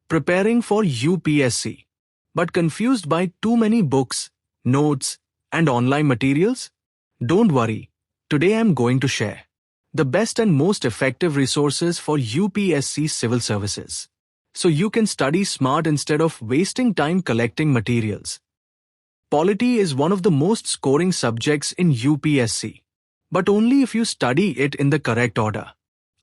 Preparing for UPSC, but confused by too many books, notes, and online materials? Don't worry, today I'm going to share the best and most effective resources for UPSC Civil Services, so you can study smart instead of wasting time collecting materials. Polity is one of the most scoring subjects in UPSC, but only if you study it in the correct order.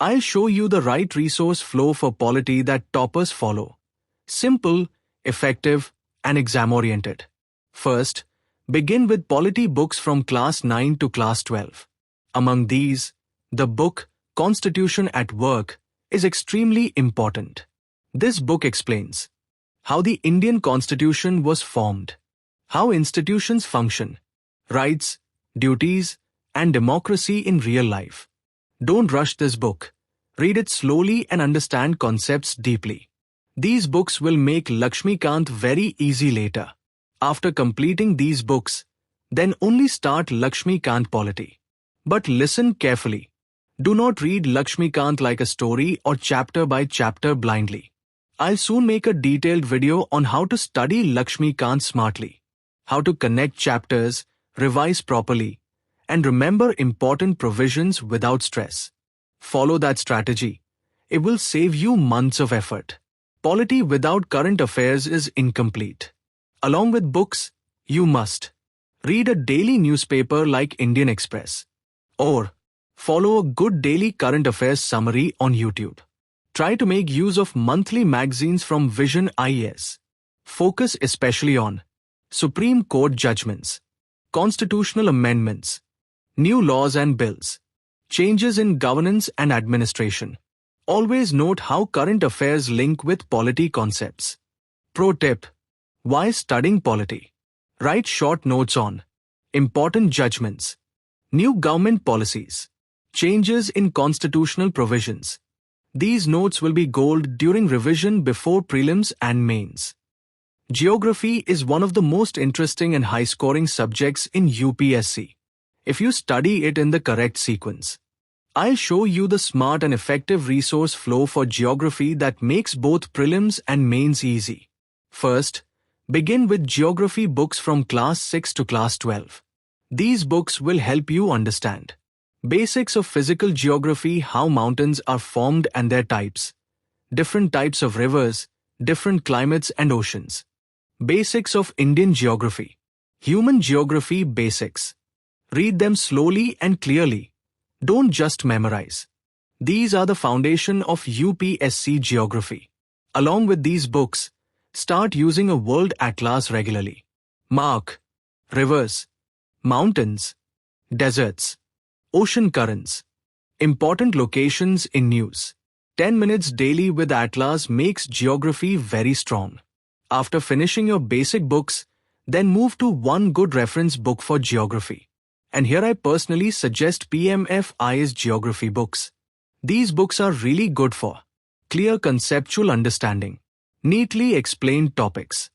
I'll show you the right resource flow for polity that toppers follow. Simple, effective, and exam-oriented. First, begin with polity books from class 9 to class 12. Among these, the book Constitution at Work is extremely important. This book explains how the Indian Constitution was formed, how institutions function, rights, duties, and democracy in real life. Don't rush this book. Read it slowly and understand concepts deeply. These books will make Lakshmikant very easy later. After completing these books, then only start Lakshmikant polity. But listen carefully. Do not read Lakshmikant like a story or chapter by chapter blindly. I'll soon make a detailed video on how to study Lakshmikant smartly, how to connect chapters, revise properly, and remember important provisions without stress. Follow that strategy. It will save you months of effort. Polity without current affairs is incomplete. Along with books, you must read a daily newspaper like Indian Express, or follow a good daily current affairs summary on YouTube. Try to make use of monthly magazines from Vision IAS. Focus especially on Supreme Court judgments, constitutional amendments, new laws and bills, changes in governance and administration. Always note how current affairs link with polity concepts. Pro tip: why studying polity? Write short notes on important judgments, new government policies, changes in constitutional provisions. These notes will be gold during revision before prelims and mains. Geography is one of the most interesting and high-scoring subjects in UPSC. If you study it in the correct sequence, I'll show you the smart and effective resource flow for geography that makes both prelims and mains easy. First, begin with geography books from class 6 to class 12. These books will help you understand basics of physical geography, how mountains are formed and their types, different types of rivers, different climates and oceans, basics of Indian geography, human geography basics. Read them slowly and clearly. Don't just memorize. These are the foundation of UPSC geography. Along with these books, start using a world atlas regularly. Mark rivers, mountains, deserts, ocean currents, important locations in news. 10 minutes daily with atlas makes geography very strong. After finishing your basic books, then move to one good reference book for geography. And here I personally suggest PMFI's geography books. These books are really good for clear conceptual understanding, neatly explained topics,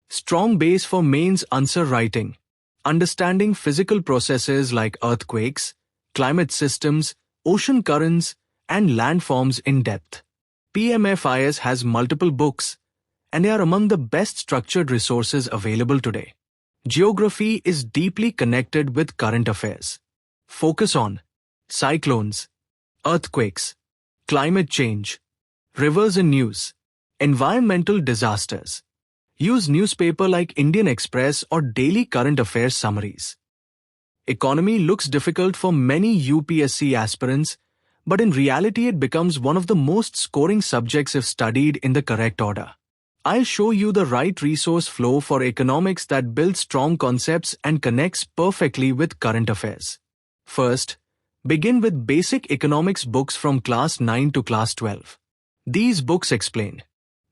strong base for mains answer writing, understanding physical processes like earthquakes, climate systems, ocean currents, and landforms in depth. PMFIS has multiple books, and they are among the best structured resources available today. Geography is deeply connected with current affairs. Focus on cyclones, earthquakes, climate change, rivers in news, environmental disasters. Use newspaper like Indian Express or daily current affairs summaries. Economy looks difficult for many UPSC aspirants, but in reality it becomes one of the most scoring subjects if studied in the correct order. I'll show you the right resource flow for economics that builds strong concepts and connects perfectly with current affairs. First, begin with basic economics books from class 9 to class 12. These books explain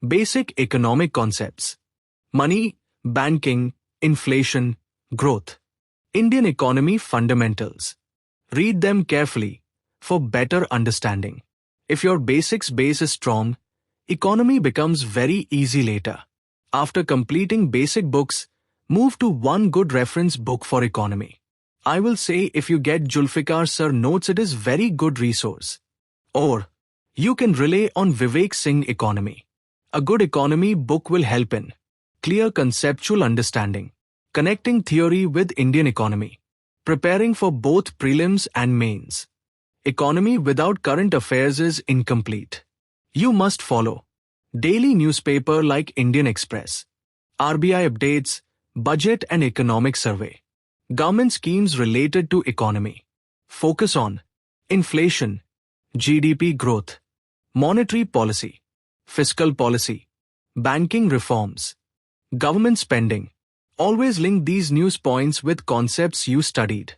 basic economic concepts: money, banking, inflation, growth, Indian economy fundamentals. Read them carefully for better understanding. If your basics base is strong, economy becomes very easy later. After completing basic books, move to one good reference book for economy. I will say if you get Julfikar Sir notes, it is very good resource. Or you can rely on Vivek Singh economy. A good economy book will help in clear conceptual understanding, connecting theory with Indian economy, preparing for both prelims and mains. Economy without current affairs is incomplete. You must follow daily newspaper like Indian Express, RBI updates, budget and economic survey, government schemes related to economy. Focus on inflation, GDP growth, monetary policy, fiscal policy, banking reforms, government spending. Always link these news points with concepts you studied.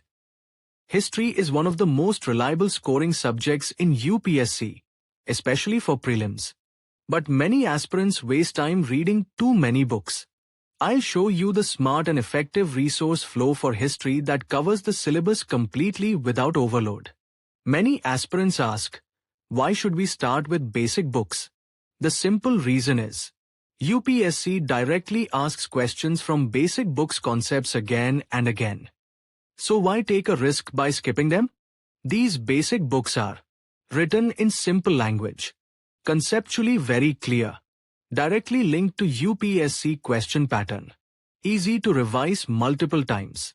History is one of the most reliable scoring subjects in UPSC, especially for prelims. But many aspirants waste time reading too many books. I'll show you the smart and effective resource flow for history that covers the syllabus completely without overload. Many aspirants ask, why should we start with basic books? The simple reason is, UPSC directly asks questions from basic books concepts again and again. So why take a risk by skipping them? These basic books are written in simple language, conceptually very clear, directly linked to UPSC question pattern, easy to revise multiple times.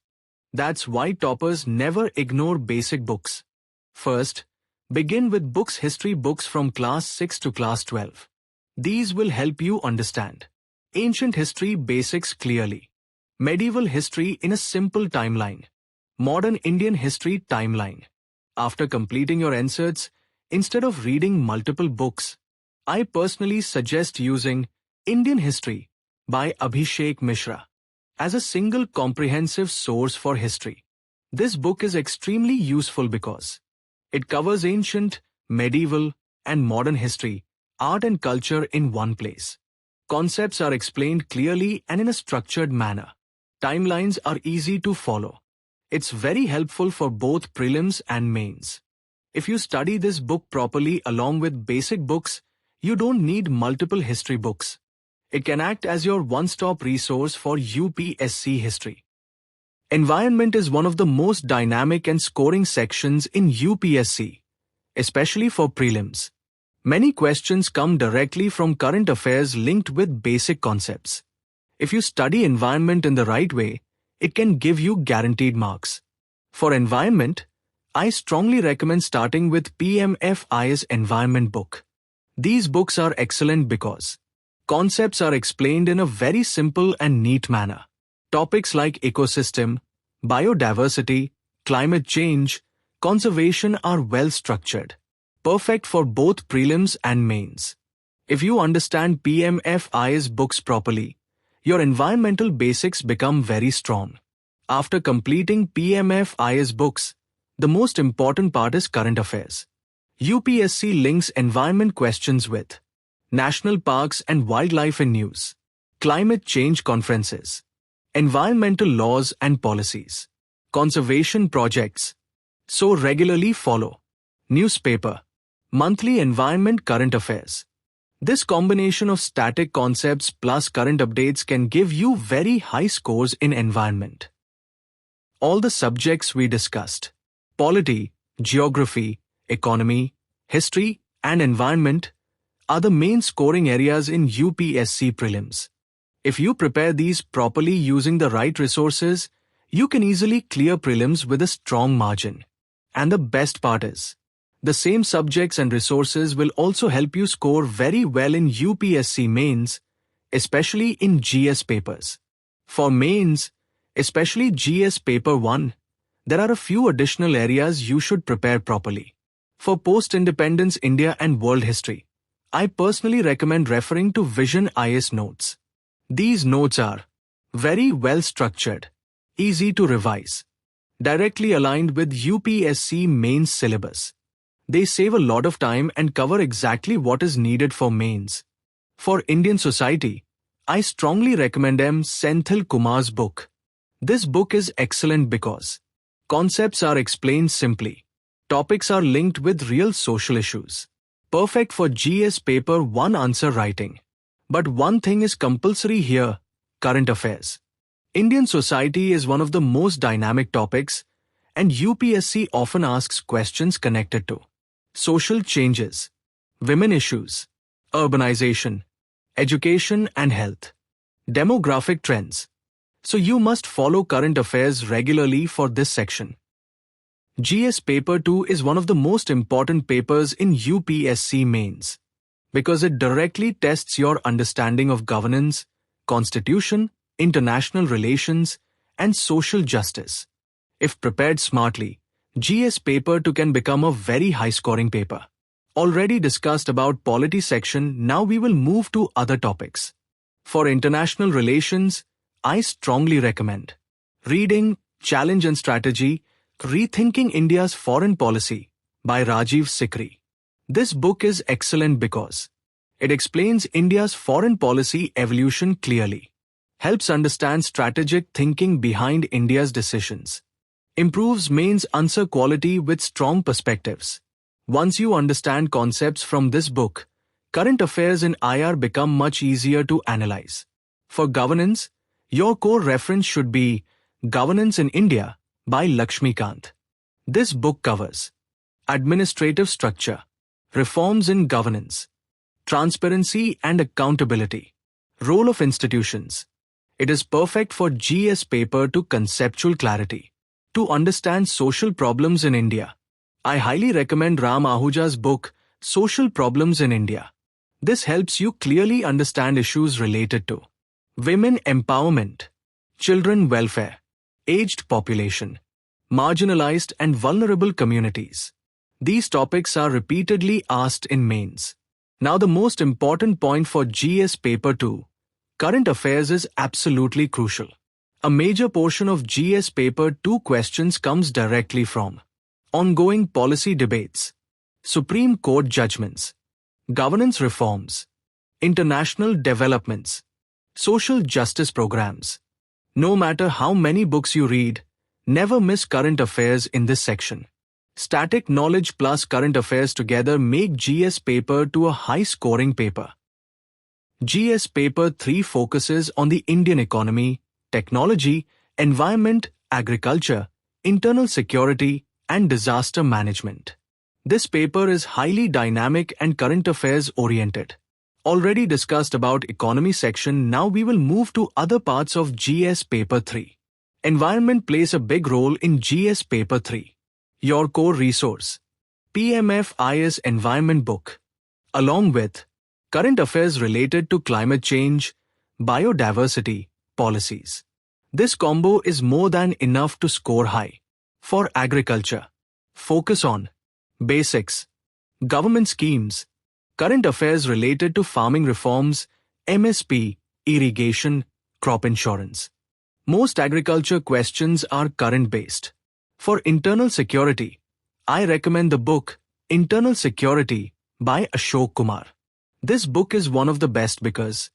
That's why toppers never ignore basic books. First, begin with books history books from class 6 to class 12. These will help you understand ancient history basics clearly, medieval history in a simple timeline, modern Indian history timeline. After completing your NCERTs, instead of reading multiple books, I personally suggest using Indian History by Abhishek Mishra as a single comprehensive source for history. This book is extremely useful because it covers ancient, medieval, and modern history, art and culture in one place. Concepts are explained clearly and in a structured manner. Timelines are easy to follow. It's very helpful for both prelims and mains. If you study this book properly along with basic books, you don't need multiple history books. It can act as your one-stop resource for UPSC history. Environment is one of the most dynamic and scoring sections in UPSC, especially for prelims. Many questions come directly from current affairs linked with basic concepts. If you study environment in the right way, it can give you guaranteed marks. For environment, I strongly recommend starting with PMFI's environment book. These books are excellent because concepts are explained in a very simple and neat manner. Topics like ecosystem, biodiversity, climate change, conservation are well structured, perfect for both prelims and mains. If you understand PMFI's books properly, your environmental basics become very strong. After completing PMFI's books, the most important part is current affairs. UPSC links environment questions with national parks and wildlife in news, climate change conferences, environmental laws and policies, conservation projects. So regularly follow newspaper, monthly environment current affairs. This combination of static concepts plus current updates can give you very high scores in environment. All the subjects we discussed, polity, geography, economy, history, and environment, are the main scoring areas in UPSC prelims. If you prepare these properly using the right resources, you can easily clear prelims with a strong margin. And the best part is, the same subjects and resources will also help you score very well in UPSC mains, especially in GS papers. For mains, especially GS Paper 1, there are a few additional areas you should prepare properly. For post-independence India and world history, I personally recommend referring to Vision IS notes. These notes are very well structured, easy to revise, directly aligned with UPSC mains syllabus. They save a lot of time and cover exactly what is needed for mains. For Indian society, I strongly recommend M. Senthil Kumar's book. This book is excellent because concepts are explained simply. Topics are linked with real social issues. Perfect for GS Paper 1 answer writing. But one thing is compulsory here, current affairs. Indian society is one of the most dynamic topics, and UPSC often asks questions connected to social changes, women issues, urbanization, education and health, demographic trends. So you must follow current affairs regularly for this section. GS Paper 2 is one of the most important papers in UPSC mains because it directly tests your understanding of governance, constitution, international relations, and social justice. If prepared smartly, GS Paper 2 can become a very high-scoring paper. Already discussed about polity section, now we will move to other topics. For international relations, I strongly recommend reading Challenge and Strategy, Rethinking India's Foreign Policy by Rajiv Sikri. This book is excellent because it explains India's foreign policy evolution clearly, helps understand strategic thinking behind India's decisions, improves mains answer quality with strong perspectives. Once you understand concepts from this book, current affairs in IR become much easier to analyze. For governance, your core reference should be Governance in India by Lakshmikant. This book covers administrative structure, reforms in governance, transparency and accountability, role of institutions. It is perfect for GS Paper 2 conceptual clarity. To understand social problems in India, I highly recommend Ram Ahuja's book, Social Problems in India. This helps you clearly understand issues related to women empowerment, children welfare, aged population, marginalized and vulnerable communities. These topics are repeatedly asked in mains. Now the most important point for GS Paper 2, current affairs, is absolutely crucial. A major portion of GS Paper 2 questions comes directly from ongoing policy debates, Supreme Court judgments, governance reforms, international developments, social justice programs. No matter how many books you read, never miss current affairs in this section. Static knowledge plus current affairs together make GS Paper 2 a high-scoring paper. GS Paper 3 focuses on the Indian economy, technology, environment, agriculture, internal security, and disaster management. This paper is highly dynamic and current affairs oriented. Already discussed about economy section, now we will move to other parts of GS Paper 3. Environment plays a big role in GS Paper 3. Your core resource, PMFIS Environment Book, along with current affairs related to climate change, biodiversity, policies. This combo is more than enough to score high. For agriculture, focus on basics, government schemes, current affairs related to farming reforms, MSP, irrigation, crop insurance. Most agriculture questions are current-based. For internal security, I recommend the book Internal Security by Ashok Kumar. This book is one of the best because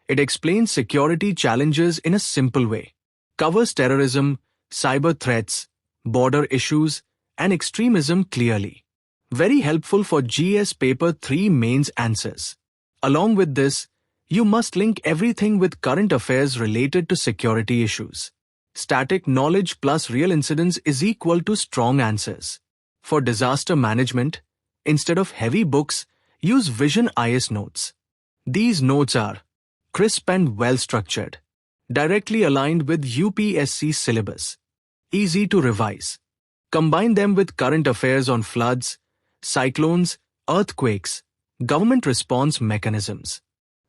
it explains security challenges in a simple way, covers terrorism, cyber threats, border issues, and extremism clearly. Very helpful for GS Paper 3 mains answers. Along with this, you must link everything with current affairs related to security issues. Static knowledge plus real incidents is equal to strong answers. For disaster management, instead of heavy books, use Vision IS notes. These notes are crisp and well-structured, directly aligned with UPSC syllabus, easy to revise. Combine them with current affairs on floods, cyclones, earthquakes, government response mechanisms.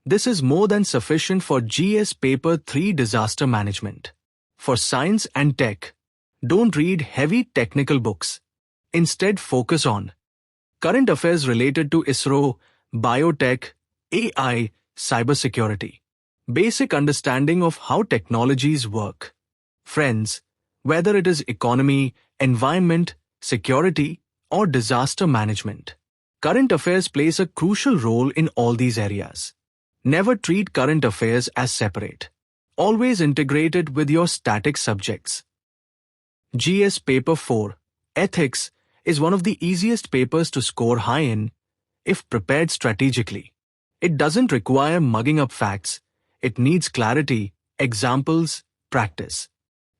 This is more than sufficient for GS Paper 3 disaster management. For science and tech, don't read heavy technical books. Instead, focus on current affairs related to ISRO, biotech, AI, cybersecurity. Basic understanding of how technologies work. Friends, whether it is economy, environment, security, or disaster management, current affairs plays a crucial role in all these areas. Never treat current affairs as separate. Always integrate it with your static subjects. GS Paper 4, Ethics, is one of the easiest papers to score high in if prepared strategically. It doesn't require mugging up facts. It needs clarity, examples, practice.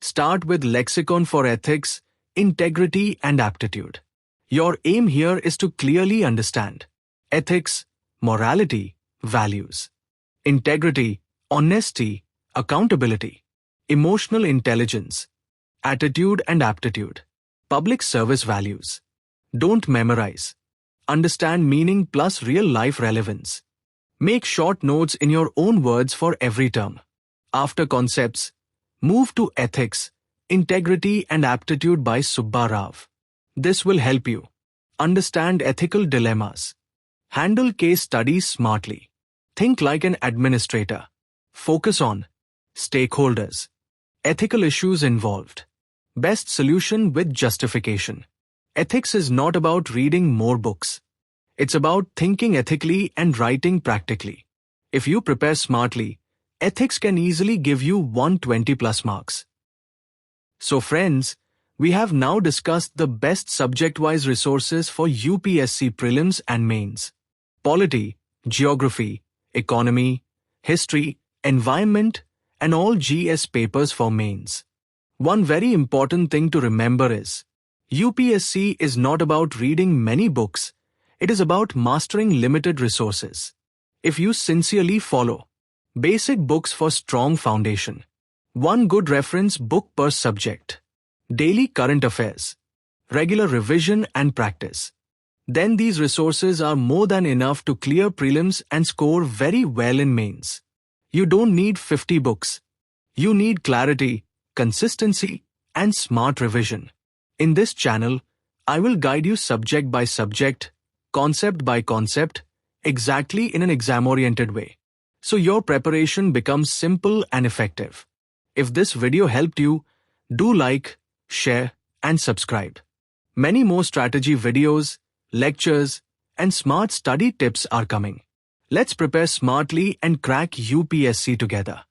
Start with lexicon for ethics, integrity, and aptitude. Your aim here is to clearly understand ethics, morality, values. integrity, honesty, accountability, emotional intelligence, attitude and aptitude, public service values. Don't memorize. Understand meaning plus real-life relevance. Make short notes in your own words for every term. After concepts, move to ethics, integrity and aptitude by Subba Rao. This will help you understand ethical dilemmas, handle case studies smartly, think like an administrator, focus on stakeholders, ethical issues involved, best solution with justification. Ethics is not about reading more books. It's about thinking ethically and writing practically. If you prepare smartly, ethics can easily give you 120 plus marks. So friends, we have now discussed the best subject-wise resources for UPSC prelims and mains. Polity, geography, economy, history, environment, and all GS papers for mains. One very important thing to remember is, UPSC is not about reading many books, it is about mastering limited resources. If you sincerely follow basic books for strong foundation, one good reference book per subject, daily current affairs, regular revision and practice, then these resources are more than enough to clear prelims and score very well in mains. You don't need 50 books. You need clarity, consistency, and smart revision. In this channel, I will guide you subject by subject, concept by concept, exactly in an exam-oriented way, so your preparation becomes simple and effective. If this video helped you, do like, share, and subscribe. Many more strategy videos, lectures, and smart study tips are coming. Let's prepare smartly and crack UPSC together.